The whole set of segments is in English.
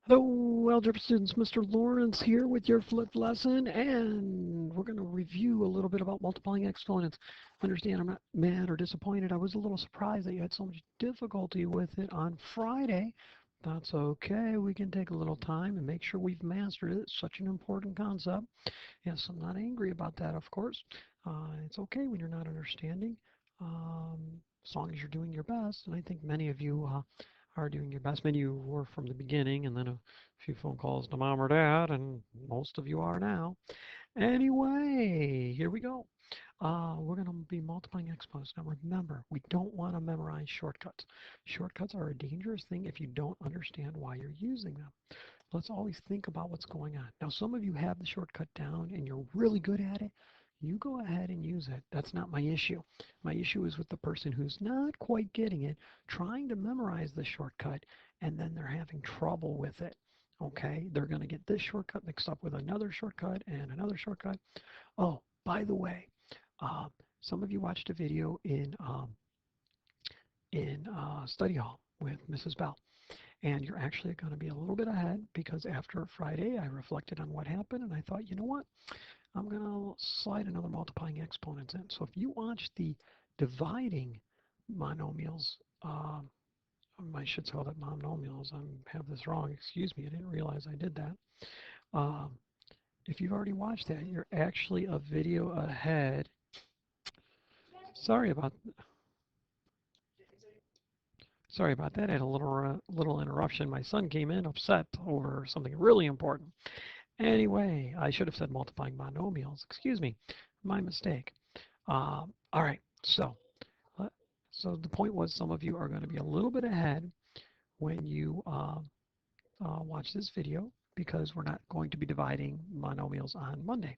Hello, algebra students. Mr. Lawrence here with your flipped lesson, and we're going to review a little bit about multiplying exponents. Understand, I'm not mad or disappointed. I was a little surprised that you had so much difficulty with it on Friday. That's okay. We can take a little time and make sure we've mastered it. It's such an important concept. Yes, I'm not angry about that, of course. It's okay when you're not understanding, as long as you're doing your best. And I think many of you are doing your best. Many of you were from the beginning, and then a few phone calls to mom or dad, and most of you are now. Anyway, here we go. We're going to be multiplying exponents. Now remember, we don't want to memorize shortcuts. Shortcuts are a dangerous thing if you don't understand why you're using them. Let's always think about what's going on. Now, some of you have the shortcut down and you're really good at it. You go ahead and use it. That's not my issue. My issue is with the person who's not quite getting it, trying to memorize the shortcut, and then they're having trouble with it. Okay, they're going to get this shortcut mixed up with another shortcut and another shortcut. Oh, by the way, um, some of you watched a video in study hall with Mrs. Bell. And you're actually going to be a little bit ahead because after Friday, I reflected on what happened and I thought, you know what? I'm going to slide another multiplying exponents in. So if you watch the dividing monomials, I should call it monomials. I have this wrong. Excuse me. I didn't realize I did that. Um, if you've already watched that, you're actually a video ahead. Sorry about Sorry about that. I had a little interruption. My son came in upset over something really important. Anyway, I should have said multiplying monomials. Excuse me, my mistake. All right, uh, so the point was some of you are going to be a little bit ahead when you watch this video because we're not going to be dividing monomials on Monday.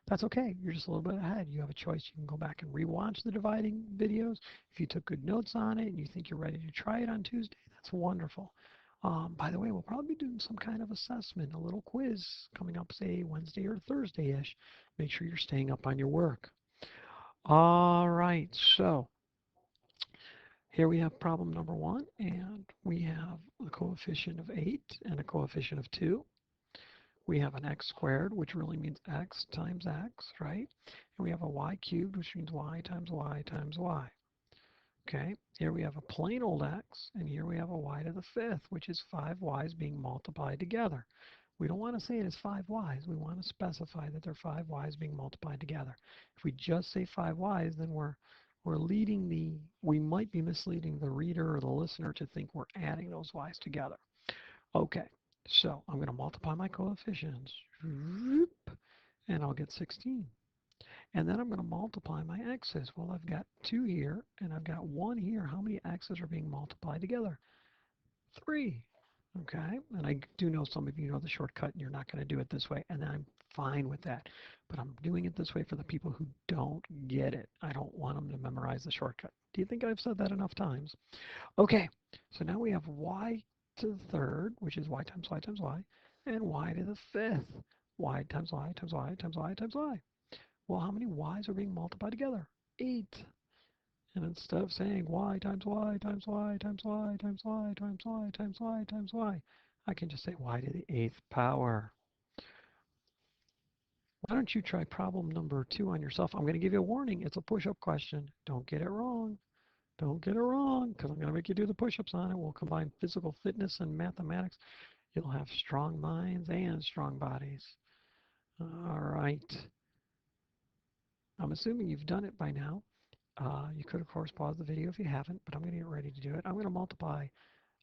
That's okay. You're just a little bit ahead. You have a choice. You can go back and rewatch the dividing videos. If you took good notes on it and you think you're ready to try it on Tuesday, that's wonderful. By the way, we'll probably be doing some kind of assessment, a little quiz coming up, say Wednesday or Thursday-ish. Make sure you're staying up on your work. All right, so here we have problem number one, and we have a coefficient of 8 and a coefficient of 2. We have an x squared, which really means x times x, right? And we have a y cubed, which means y times y times y. Okay, here we have a plain old x, and here we have a y to the fifth, which is 5y's being multiplied together. We don't want to say it as 5y's. We want to specify that they're 5y's being multiplied together. If we just say 5y's, then we might be misleading the reader or the listener to think we're adding those y's together. Okay, so I'm going to multiply my coefficients, and I'll get 16. And then I'm going to multiply my x's. Well, I've got 2 here, and I've got 1 here. How many x's are being multiplied together? 3. Okay, and I do know some of you know the shortcut, and you're not going to do it this way, and I'm fine with that. But I'm doing it this way for the people who don't get it. I don't want them to memorize the shortcut. Do you think I've said that enough times? Okay, so now we have y to the third, which is y times y times y, and y to the fifth, y times y times y times y times y. Well, how many y's are being multiplied together? 8. And instead of saying y times y times y times y times y times y times y times y, I can just say y to the 8th power. Why don't you try problem number 2 on yourself? I'm going to give you a warning. It's a push-up question. Don't get it wrong. Don't get it wrong, because I'm going to make you do the push-ups on it. We'll combine physical fitness and mathematics. You'll have strong minds and strong bodies. All right. I'm assuming you've done it by now. You could, of course, pause the video if you haven't, but I'm going to get ready to do it. I'm going to multiply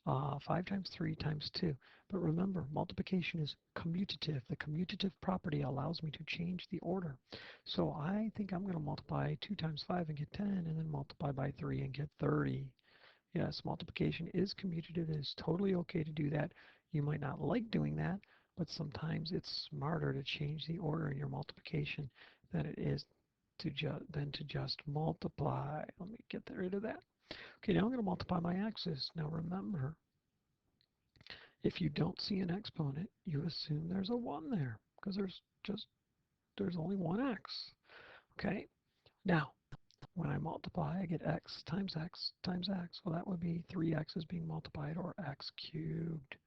5 times 3 times 2. But remember, multiplication is commutative. The commutative property allows me to change the order. So I think I'm going to multiply 2 times 5 and get 10, and then multiply by 3 and get 30. Yes, multiplication is commutative. It is totally okay to do that. You might not like doing that, but sometimes it's smarter to change the order in your multiplication than it is to just multiply. Let me get rid of that. Okay, now I'm going to multiply my x's. Now remember, if you don't see an exponent, you assume there's a 1 there because there's only one x. Okay, now when I multiply, I get x times x times x. Well, that would be 3x's being multiplied, or x cubed.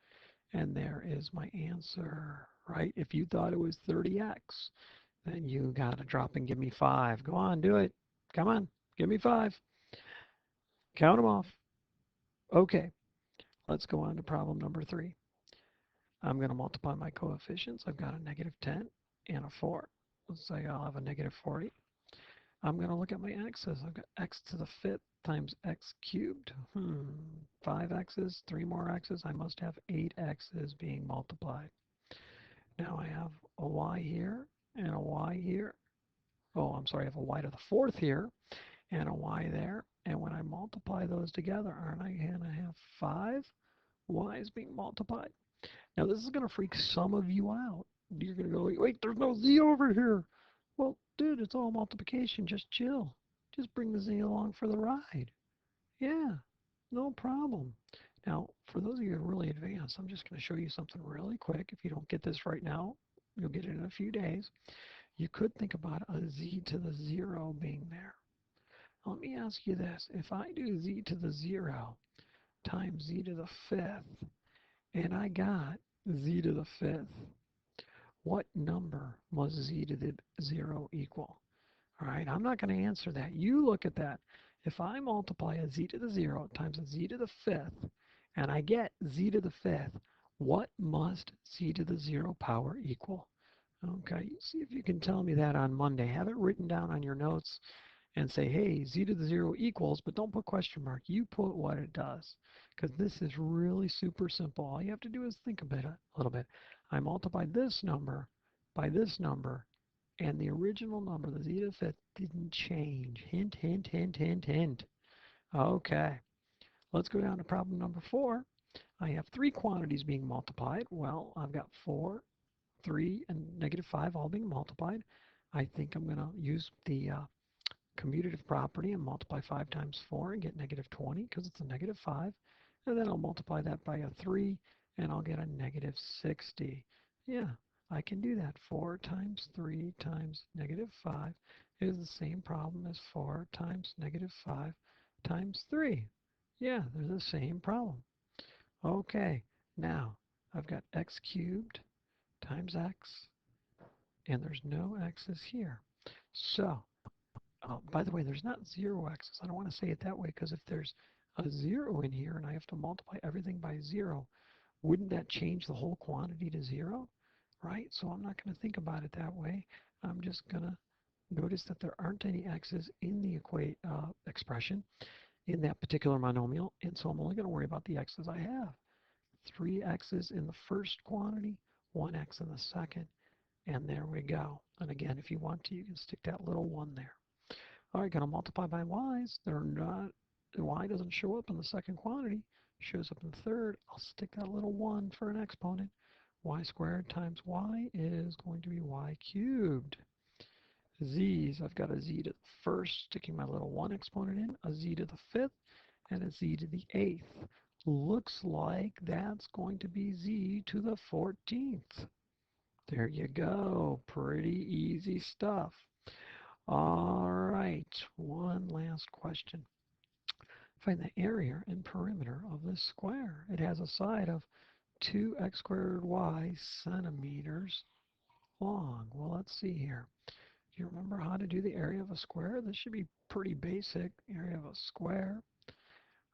And there is my answer, right? If you thought it was 30x, then you got to drop and give me 5. Go on, do it. Come on, give me 5. Count them off. Okay, let's go on to problem number 3. I'm going to multiply my coefficients. I've got a negative 10 and a 4. Let's say I'll have a negative 40. I'm going to look at my x's. I've got x to the 5th times x cubed. 5 x's, 3 more x's. I must have 8 x's being multiplied. Now I have a y here and a y here. Oh, I'm sorry, I have a y to the 4th here and a y there. And when I multiply those together, aren't I going to have 5 y's being multiplied? Now this is going to freak some of you out. You're going to go, wait, there's no z over here. Well, dude, it's all multiplication. Just chill. Just bring the z along for the ride. Yeah, no problem. Now, for those of you who are really advanced, I'm just going to show you something really quick. If you don't get this right now, you'll get it in a few days. You could think about a z to the 0 being there. Let me ask you this. If I do z to the 0 times z to the 5th, and I got z to the 5th, what number must z to the 0 equal? All right, I'm not going to answer that. You look at that. If I multiply a z to the 0 times a z to the 5th, and I get z to the 5th, what must z to the 0 power equal? Okay, see if you can tell me that on Monday. Have it written down on your notes and say, hey, z to the 0 equals, but don't put question mark. You put what it does, because this is really super simple. All you have to do is think about it a little bit. I multiplied this number by this number, and the original number, the z to the 5th, didn't change. Hint, hint, hint, hint, hint. Okay, let's go down to problem number 4. I have 3 quantities being multiplied. Well, I've got 4, 3, and negative 5 all being multiplied. I think I'm going to use the commutative property and multiply 5 times 4 and get negative 20 because it's a negative 5. And then I'll multiply that by a 3 and I'll get a negative 60. Yeah, I can do that. 4 times 3 times negative 5 is the same problem as 4 times negative 5 times 3. Yeah, they're the same problem. Okay, now I've got x cubed times x, and there's no x's here. So by the way, there's not 0 x's. I don't want to say it that way because if there's a 0 in here and I have to multiply everything by 0, wouldn't that change the whole quantity to 0? Right? So I'm not going to think about it that way. I'm just going to notice that there aren't any x's in the expression in that particular monomial, and so I'm only going to worry about the x's I have. 3 x's in the first quantity, 1 x in the second, and there we go. And again, if you want to, you can stick that little 1 there. All right, going to multiply by y's. They're not, the y doesn't show up in the second quantity. Shows up in the third. I'll stick that little 1 for an exponent. Y squared times y is going to be y cubed. Z's, I've got a z to the first, sticking my little 1 exponent in, a z to the 5th, and a z to the 8th. Looks like that's going to be z to the 14th. There you go. Pretty easy stuff. All right, one last question. Find the area and perimeter of this square. It has a side of 2x squared y centimeters long. Well, let's see here. Do you remember how to do the area of a square? This should be pretty basic. Area of a square.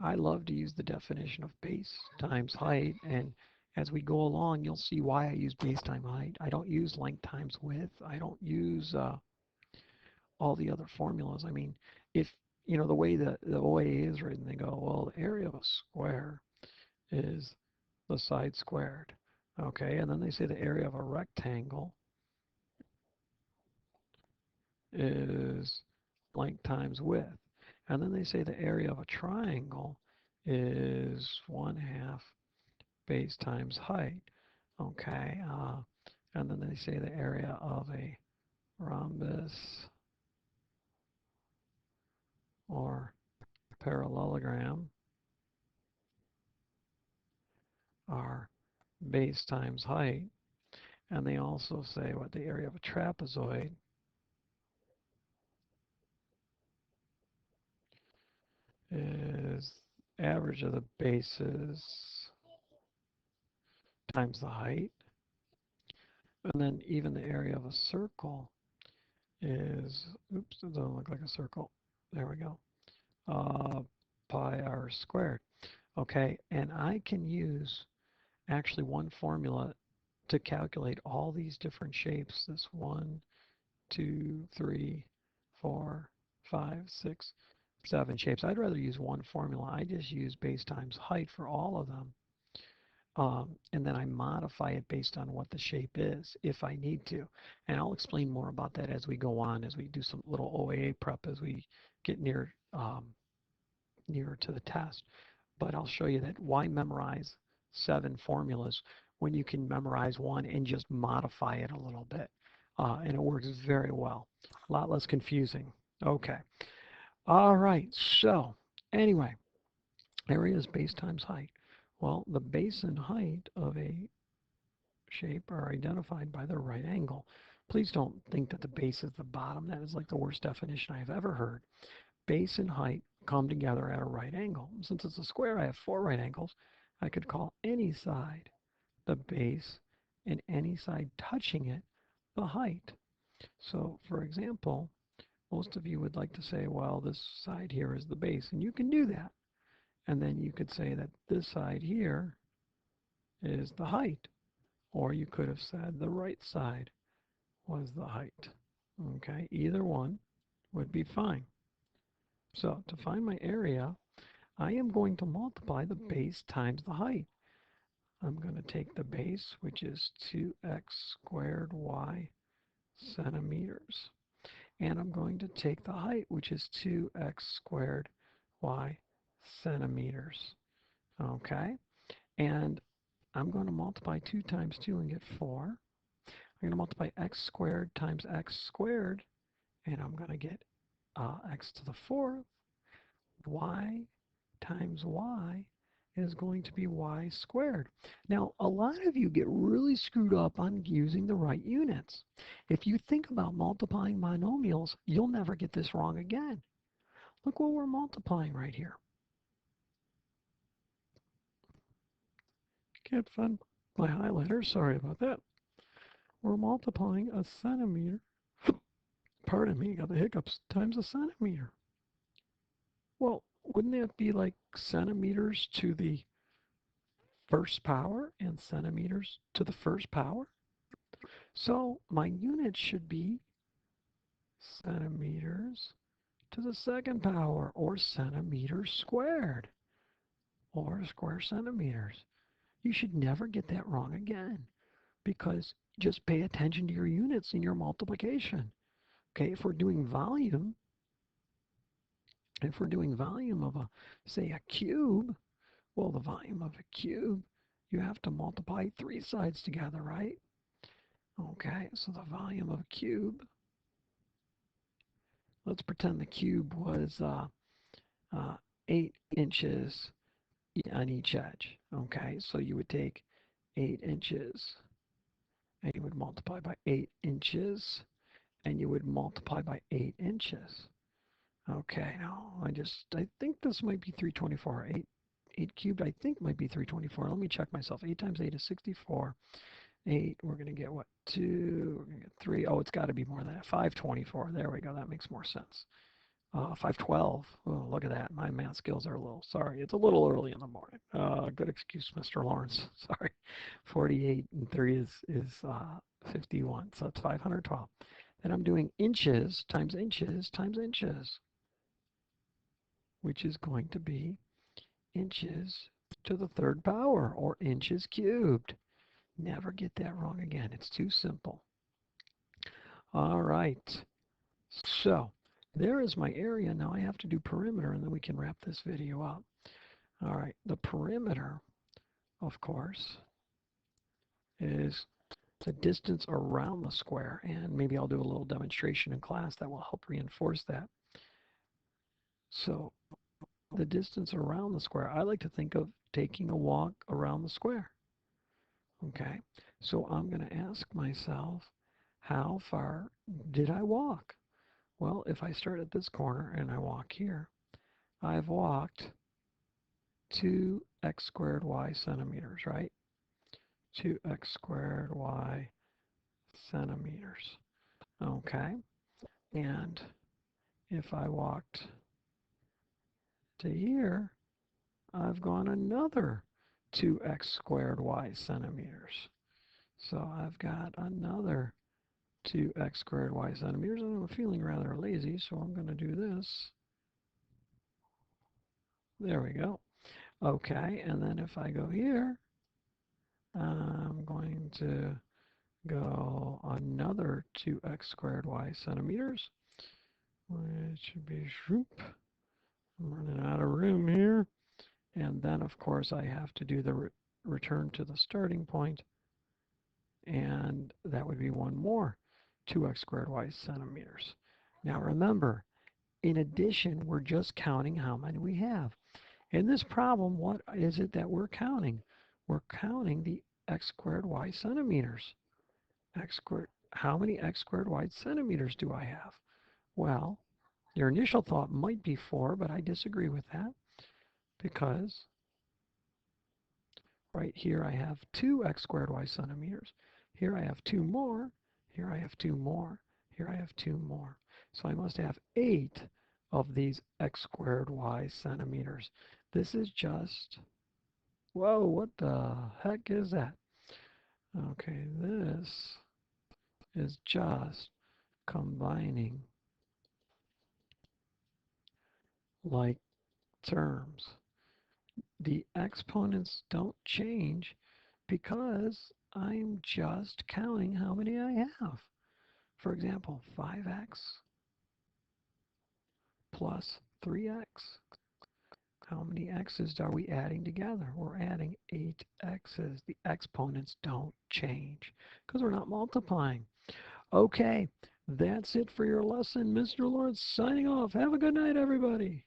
I love to use the definition of base times height, and as we go along, you'll see why I use base times height. I don't use length times width. I don't use all the other formulas. I mean, if you know the way the OA is written, they go, well, the area of a square is the side squared. Okay, and then they say the area of a rectangle is length times width. And then they say the area of a triangle is 1/2 base times height. Okay, and then they say the area of a rhombus or parallelogram are base times height. And they also say what the area of a trapezoid is average of the bases times the height. And then even the area of a circle is, oops, it doesn't look like a circle. There we go. Uh, Pi r squared. Okay, and I can use actually one formula to calculate all these different shapes. This 1, 2, 3, 4, 5, 6, 7 shapes. I'd rather use one formula. I just use base times height for all of them. And then I modify it based on what the shape is if I need to. And I'll explain more about that as we go on, as we do some little OAA prep as we get nearer to the test. But I'll show you that why memorize 7 formulas when you can memorize one and just modify it a little bit. And it works very well. A lot less confusing. Okay. All right. So anyway, area is base times height. Well, the base and height of a shape are identified by their right angle. Please don't think that the base is the bottom. That is like the worst definition I've ever heard. Base and height come together at a right angle. Since it's a square, I have 4 right angles. I could call any side the base and any side touching it the height. So, for example, most of you would like to say, well, this side here is the base, and you can do that. And then you could say that this side here is the height. Or you could have said the right side was the height. Okay, either one would be fine. So to find my area, I am going to multiply the base times the height. I'm going to take the base, which is 2x squared y centimeters. And I'm going to take the height, which is 2x squared y centimeters. Okay? And I'm going to multiply 2 times 2 and get 4. I'm going to multiply x squared times x squared, and I'm going to get x to the 4th. Y times y is going to be y squared. Now, a lot of you get really screwed up on using the right units. If you think about multiplying monomials, you'll never get this wrong again. Look what we're multiplying right here. Can't find my highlighter, sorry about that. We're multiplying a centimeter, pardon me, got the hiccups, times a centimeter. Well, wouldn't that be like centimeters to the first power and centimeters to the first power? So my unit should be centimeters to the second power, or centimeters squared, or square centimeters. You should never get that wrong again, because just pay attention to your units in your multiplication. Okay, if we're doing volume of a, say, a cube, well, the volume of a cube, you have to multiply 3 sides together, right? Okay, so the volume of a cube, let's pretend the cube was 8 inches on each edge. Okay, so you would take 8 inches and you would multiply by 8 inches and you would multiply by 8 inches. Okay, now I think this might be 324. 8 cubed, I think might be 324. Let me check myself. 8 times 8 is 64. 8, we're going to get what? 2, we're going to get 3. Oh, it's got to be more than that. 524. There we go. That makes more sense. 512. Oh, look at that. My math skills are a little, sorry. It's a little early in the morning. Good excuse, Mr. Lawrence. Sorry. 48 and 3 is 51. So it's 512. Then I'm doing inches times inches times inches, which is going to be inches to the third power, or inches cubed. Never get that wrong again. It's too simple. All right. So there is my area. Now I have to do perimeter, and then we can wrap this video up. All right. The perimeter, of course, is the distance around the square. And maybe I'll do a little demonstration in class that will help reinforce that. So the distance around the square, I like to think of taking a walk around the square. Okay, so I'm going to ask myself, how far did I walk? Well, if I start at this corner and I walk here, I've walked 2x squared y centimeters, right? 2x squared y centimeters. Okay, and if I walked to here, I've gone another 2x squared y centimeters. So I've got another 2x squared y centimeters, and I'm feeling rather lazy, so I'm going to do this. There we go. Okay, and then if I go here, I'm going to go another 2x squared y centimeters, which should be shroop. I'm running out of room here. And then, of course, I have to do the return to the starting point, and that would be one more 2x squared y centimeters. Now remember, in addition, we're just counting how many we have. In this problem, what is it that we're counting? We're counting the x squared y centimeters. X squared, how many x squared y centimeters do I have? Well, your initial thought might be 4, but I disagree with that because right here I have 2x squared y centimeters. Here I have 2 more. Here I have 2 more. Here I have 2 more. So I must have 8 of these x squared y centimeters. This is just, whoa, what the heck is that? Okay, this is just combining like terms. The exponents don't change because I'm just counting how many I have. For example, 5x plus 3x. How many x's are we adding together? We're adding 8 x's. The exponents don't change because we're not multiplying. Okay, that's it for your lesson. Mr. Lawrence signing off. Have a good night, everybody.